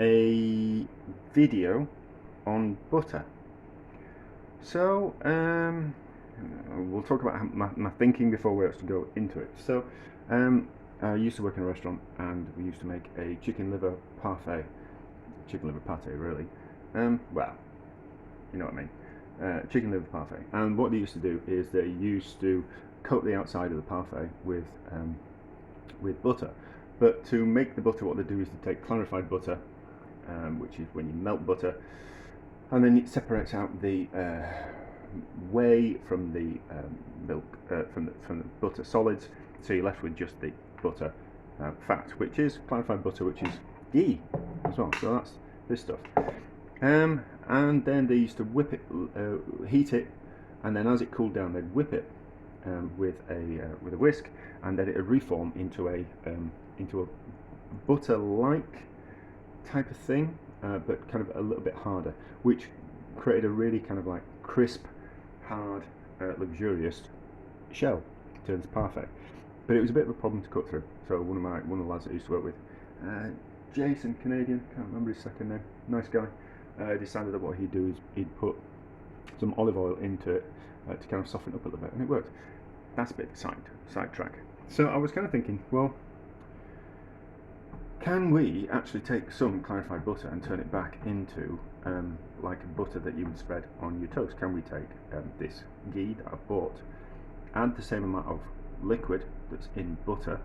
a video on butter. So we'll talk about my thinking before we actually go into it. So I used to work in a restaurant, and we used to make a chicken liver parfait, really. Well, you know what I mean. Chicken liver parfait. And what they used to do is they used to coat the outside of the parfait with butter. But to make the butter, what they do is they take clarified butter, which is when you melt butter, and then it separates out the whey from the milk, from the butter solids. So you're left with just the butter fat, which is clarified butter, which is ghee as well. So that's this stuff. And then they used to whip it, heat it, and then as it cooled down, they'd whip it with a whisk, and then it would reform into a butter-like type of thing, but kind of a little bit harder, which created a really kind of like crisp, hard, luxurious shell. Turns parfait, but it was a bit of a problem to cut through. So one of the lads that I used to work with, Jason, Canadian, can't remember his second name, nice guy, decided that what he'd do is he'd put some olive oil into it to kind of soften it up a little bit, and it worked. That's a bit of a sidetrack. So I was kind of thinking, well, can we actually take some clarified butter and turn it back into like a butter that you would spread on your toast? Can we take this ghee that I've bought, add the same amount of liquid that's in butter,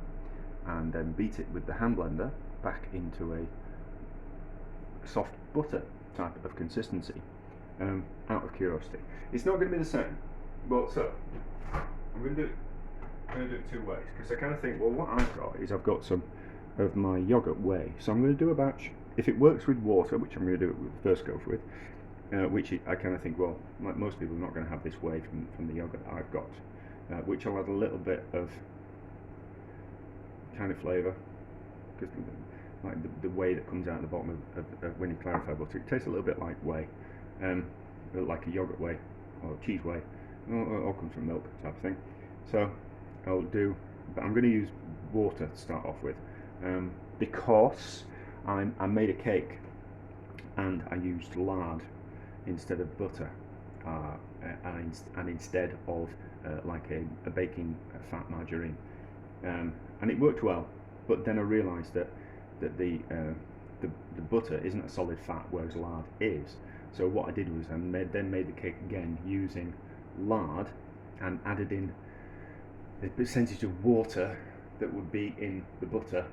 and then beat it with the hand blender back into a soft butter type of consistency, out of curiosity? It's not going to be the same. Well, so I'm going to do it two ways, because I kind of think, well, what I've got some of my yogurt whey, so I'm going to do a batch. If it works with water, which I'm going to do it with the first go with, which I kind of think, well, like most people, are not going to have this whey from the yogurt that I've got, which I'll add a little bit of kind of flavour, because like the whey that comes out the bottom of when you clarify butter, it tastes a little bit like whey, like a yogurt whey or cheese whey, all comes from milk type of thing. So but I'm going to use water to start off with, because I made a cake and I used lard instead of butter, and instead of like a baking fat margarine, and it worked well. But then I realised that the butter isn't a solid fat, whereas lard is. So what I did was I then made the cake again using lard, and added in the percentage of water that would be in the butter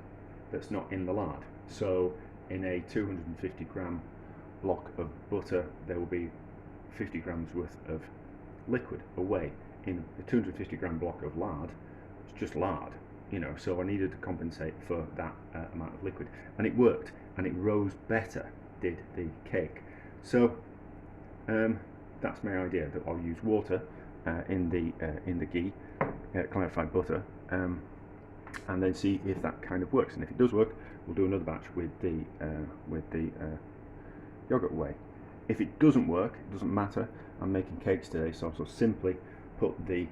that's not in the lard. So in a 250 gram block of butter, there will be 50 grams worth of liquid away. In a 250 gram block of lard, it's just lard, so I needed to compensate for that amount of liquid, and it worked, and it rose better, did the cake. So that's my idea, that I'll use water in the ghee, clarified butter, and then see if that kind of works. And if it does work, we'll do another batch with the yogurt whey. If it doesn't work, it doesn't matter. I'm making cakes today, so I'll simply put the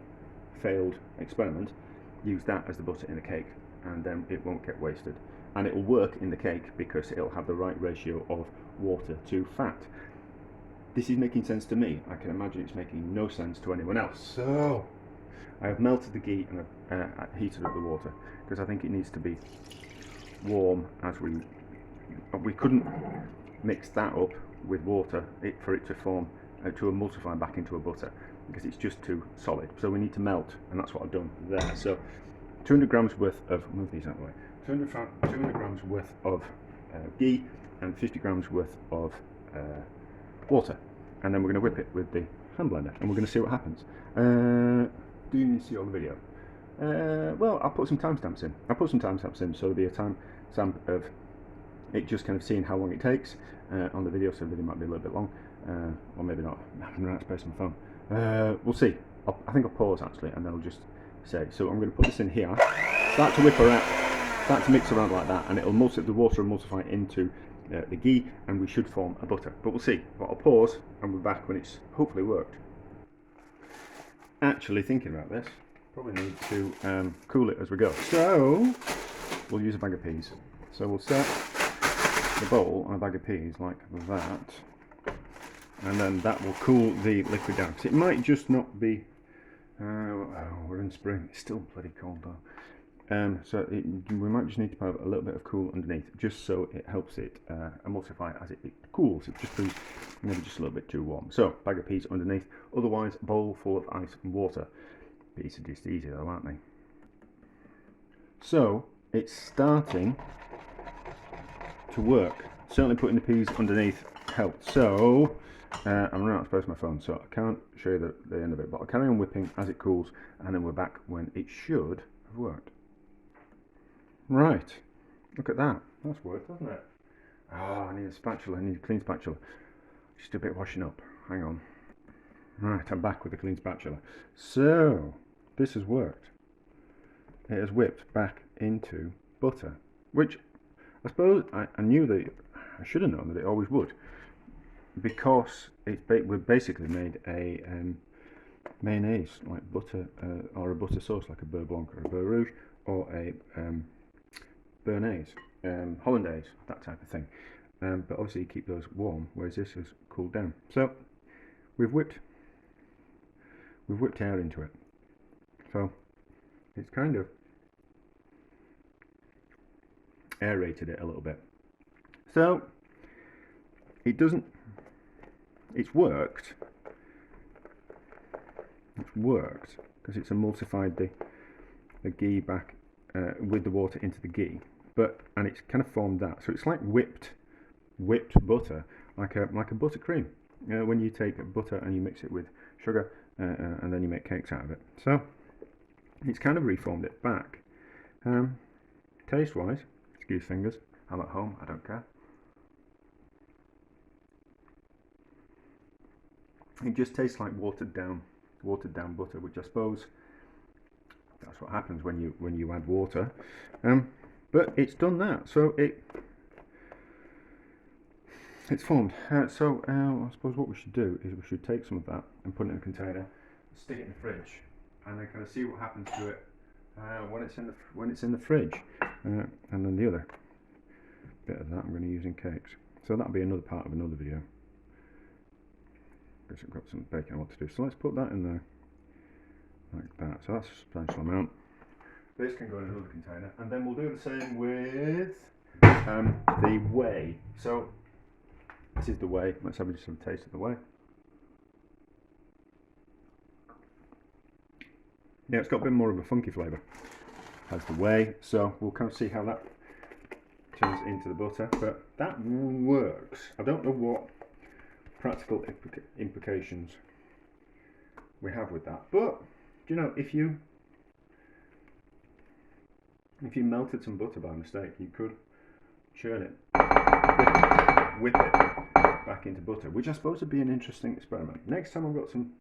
failed experiment, use that as the butter in the cake, and then it won't get wasted, and it will work in the cake because it'll have the right ratio of water to fat. This is making sense to me. I can imagine it's making no sense to anyone else. So I have melted the ghee and I've heated up the water, because I think it needs to be warm. As we couldn't mix that up with water for it to form to emulsify back into a butter, because it's just too solid. So we need to melt, and that's what I've done there. So 200 grams worth of, move these out of the way, 200 grams worth of ghee and 50 grams worth of water, and then we're going to whip it with the hand blender, and we're going to see what happens. Do you need to see all the video? Well, I'll put some timestamps in. So there'll be a timestamp of it, just kind of seeing how long it takes on the video. So the video might be a little bit long, or maybe not. I haven't run out of space on the phone. We'll see. I think I'll pause actually, and then I'll just say. So I'm going to put this in here, start to whip around, start to mix around like that, and it'll the water will emulsify into the ghee, and we should form a butter. But we'll see. But I'll pause, and we're back when it's hopefully worked. Actually thinking about this, probably need to cool it as we go. So we'll use a bag of peas. So we'll start the bowl on a bag of peas like that, and then that will cool the liquid down. Because it might just not be. Oh, we're in spring. It's still bloody cold though. So we might just need to have a little bit of cool underneath, just so it helps it emulsify as it cools. It just be maybe just a little bit too warm. So bag of peas underneath. Otherwise, a bowl full of ice and water. Peas are just easy though, aren't they? So it's starting to work. Certainly putting the peas underneath helped. So I'm running out of space on my phone, so I can't show you the end of it, but I'll carry on whipping as it cools, and then we're back when it should have worked. Right, look at that. That's worked, hasn't it? Oh, I need a spatula. I need a clean spatula. Just a bit washing up. Hang on. Right, I'm back with a clean spatula. So this has worked. It has whipped back into butter, which I suppose I knew that I should have known that it always would, because we've basically made a mayonnaise like butter, or a butter sauce like a beurre blanc or a beurre rouge or a béarnaise, hollandaise, that type of thing. But obviously you keep those warm, whereas this has cooled down. So we've whipped air into it. So it's kind of aerated it a little bit. So it's worked. It's worked because it's emulsified the ghee back with the water into the ghee, and it's kind of formed that. So it's like whipped butter, like a buttercream. When you take butter and you mix it with sugar and then you make cakes out of it. So it's kind of reformed it back. Taste wise, excuse fingers, I'm at home, I don't care. It just tastes like watered down butter, which I suppose that's what happens when you add water. But it's done that, so it's formed. So I suppose what we should do is we should take some of that and put it in a container, stick it in the fridge, and then kind of see what happens to it when it's in the fridge. And then the other bit of that I'm going to use in cakes. So that'll be another part of another video. Guess I've got some baking I want to do. So let's put that in there like that. So that's a substantial amount. This can go in another container, and then we'll do the same with the whey. So this is the whey. Let's have just some taste of the whey. Yeah, it's got a bit more of a funky flavour as the whey. So we'll kind of see how that turns into the butter. But that works. I don't know what practical implications we have with that, but you know, if you melted some butter by mistake, you could churn it, whip it back into butter, which I suppose would be an interesting experiment. Next time I've got some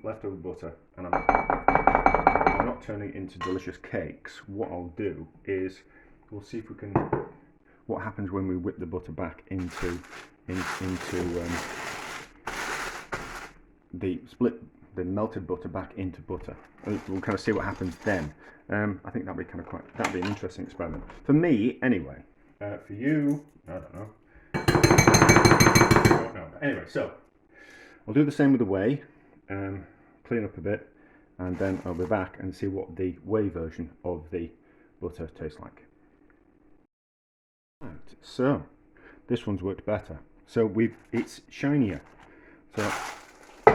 leftover butter and I'm not turning it into delicious cakes, what I'll do is we'll see if we can, what happens when we whip the butter back into the melted butter back into butter. We'll kind of see what happens then. I think that'd be an interesting experiment for me anyway. For you, I don't know. I don't know. Anyway, so I'll do the same with the whey, clean up a bit, and then I'll be back and see what the whey version of the butter tastes like. Right, so this one's worked better. So it's shinier. So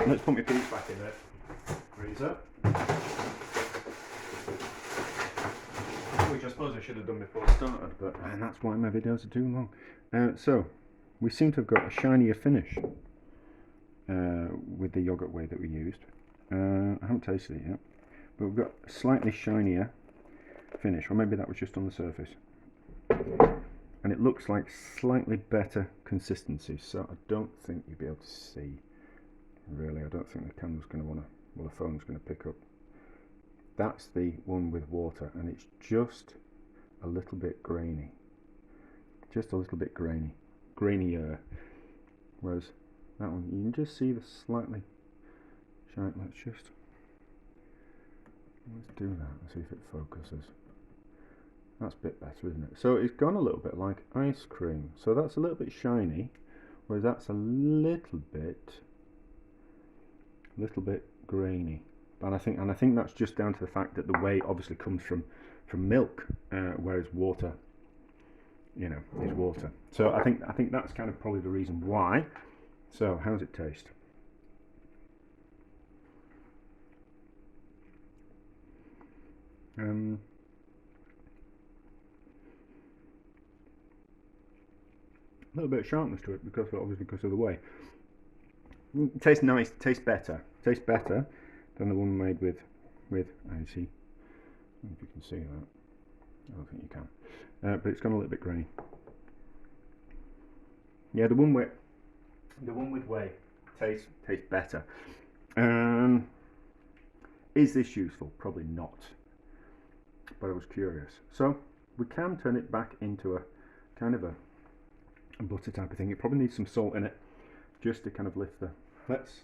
let's put my peas back in the freezer, which I suppose I should have done before I started, but and that's why my videos are too long. So we seem to have got a shinier finish with the yogurt whey that we used. I haven't tasted it yet, but we've got a slightly shinier finish, or maybe that was just on the surface. And it looks like slightly better consistency, so I don't think you'll be able to see. Really, I don't think the camera's going to want to, well, the phone's going to pick up. That's the one with water, and it's just a little bit grainy. Just a little bit grainier. Whereas that one, you can just see the slightly shine. Let's do that and see if it focuses. That's a bit better, isn't it? So it's gone a little bit like ice cream. So that's a little bit shiny, whereas that's a little bit grainy. And I think that's just down to the fact that the whey obviously comes from milk, whereas water, you know, is water. So I think that's kind of probably the reason why. So how does it taste? A little bit of sharpness to it because of the whey. It tastes nice. Tastes better than the one made with I see. I don't know if you can see that. I don't think you can. But it's gone a little bit grainy. Yeah, the one with whey tastes better. Is this useful? Probably not. But I was curious. So we can turn it back into a kind of a butter type of thing. It probably needs some salt in it just to kind of lift the. Let's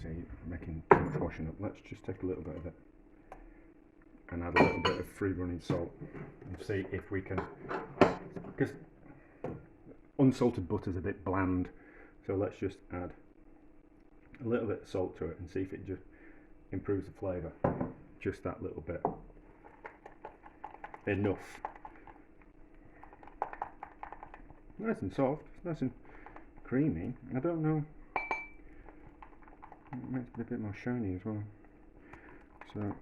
see, making too much washing up. Let's just take a little bit of it and add a little bit of free running salt and see if we can, because unsalted butter is a bit bland, so let's just add a little bit of salt to it and see if it just improves the flavour. Just that little bit. Enough. Nice and soft, nice and creamy. I don't know. It makes it a bit more shiny as well. So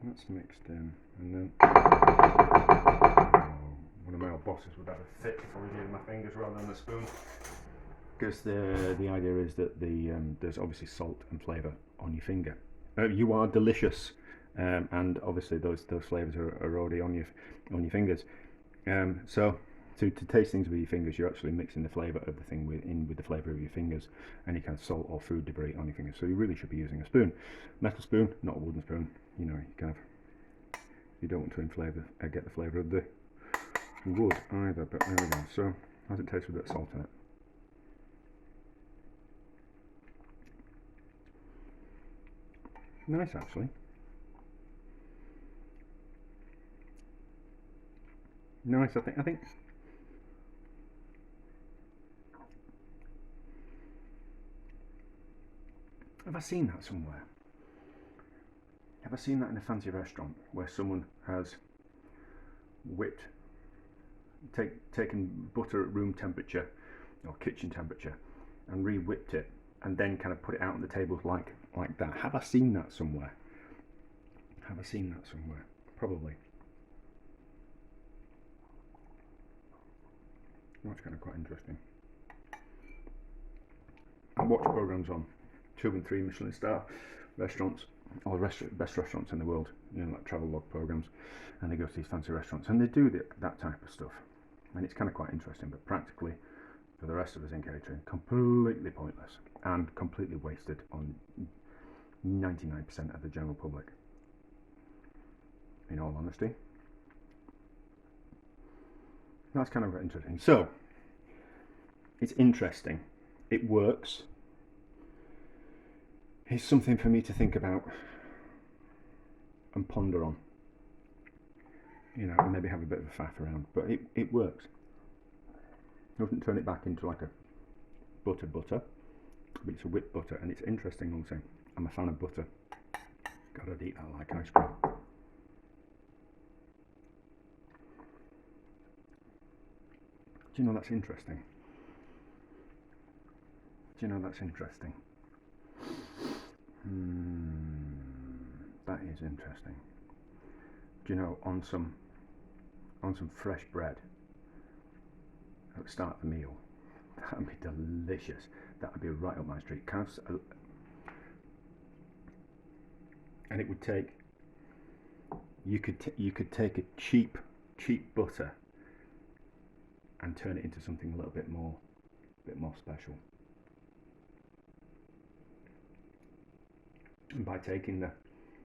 that's mixed in, and then one of my old bosses would have a fit before we did my fingers rather than the spoon. Because the idea is that there's obviously salt and flavour on your finger. You are delicious, and obviously those flavours are already on your fingers. So to taste things with your fingers, you're actually mixing the flavour of the thing with the flavour of your fingers, any kind of salt or food debris on your fingers. So you really should be using a spoon, metal spoon, not a wooden spoon. You know, you don't want to get the flavour of the wood either. But there we go. So how's it taste with a bit of salt in it? Nice, actually. Nice. I think. Have I seen that somewhere? Have I seen that in a fancy restaurant where someone has taken butter at room temperature or kitchen temperature and re-whipped it and then kind of put it out on the table like that? Have I seen that somewhere? Probably. That's kind of quite interesting. I watch programs on 2 and 3 Michelin star restaurants, or best restaurants in the world, you know, like travel log programs, and they go to these fancy restaurants and they do that type of stuff, and it's kind of quite interesting, but practically for the rest of us in catering, completely pointless and completely wasted on 99% of the general public, in all honesty. That's kind of interesting. So it's interesting, it works. It's something for me to think about and ponder on, you know, and maybe have a bit of a faff around, but it works. I wouldn't turn it back into like a butter, but it's a whipped butter, and it's interesting also. I'm a fan of butter. God, I'd eat that like ice cream. Do you know that's interesting? That is interesting. Do you know, on some fresh bread at the start of the meal, that would be delicious. That would be right up my street. And it would take. You could take a cheap butter and turn it into something a little bit more special. And by taking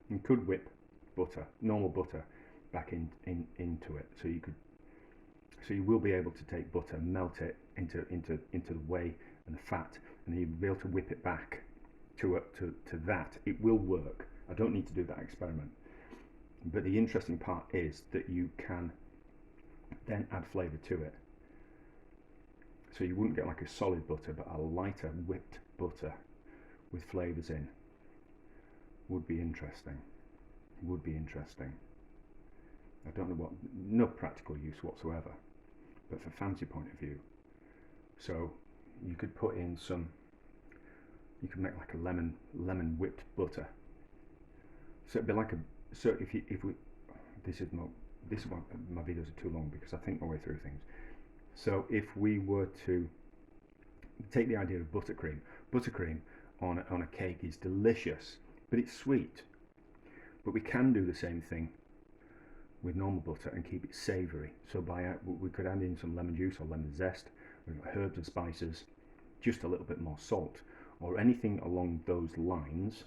you could whip butter, normal butter, back into it. So you will be able to take butter, melt it into the whey and the fat, and then you'll be able to whip it back to that. It will work, I don't need to do that experiment. But the interesting part is that you can then add flavour to it. So you wouldn't get like a solid butter, but a lighter whipped butter with flavours in would be interesting. Would be interesting. I don't know what, no practical use whatsoever, but for fancy point of view. So you could put in some, you could make like a lemon whipped butter. So it'd be like a, so if we, this is why my videos are too long, because I think my way through things. So if we were to take the idea of buttercream on a cake is delicious, but it's sweet. But we can do the same thing with normal butter and keep it savoury. So we could add in some lemon juice or lemon zest, herbs and spices, just a little bit more salt, or anything along those lines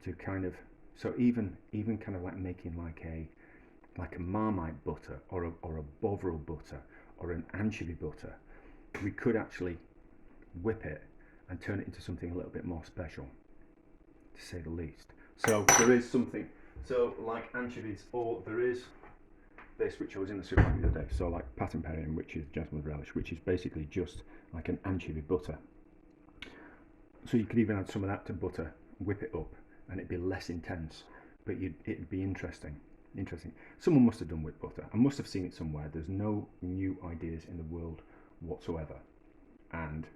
to kind of, so even kind of like making like a Marmite butter or a Bovril butter or an anchovy butter, we could actually whip it and turn it into something a little bit more special, to say the least. So there is something, so like anchovies, or there is this which I was in the supermarket the other day, so like pattern Perrier, which is gentleman's relish, which is basically just like an anchovy butter. So you could even add some of that to butter, whip it up, and it'd be less intense, but it'd be interesting. Someone must have done whipped butter. I must have seen it somewhere. There's no new ideas in the world whatsoever, and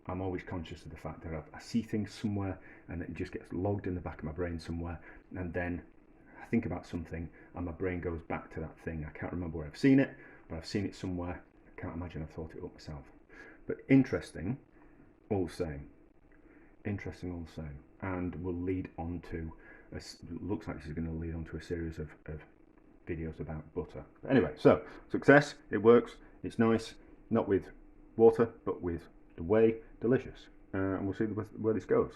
I'm always conscious of the fact that I see things somewhere and it just gets logged in the back of my brain somewhere, and then I think about something and my brain goes back to that thing. I can't remember where I've seen it, but I've seen it somewhere. I can't imagine I've thought it up myself. But interesting all the same. Interesting all the same. And will lead on to, looks like this is going to lead on to a series of videos about butter. But anyway, so success, it works, it's nice, not with water, but with the whey, delicious. And we'll see where this goes.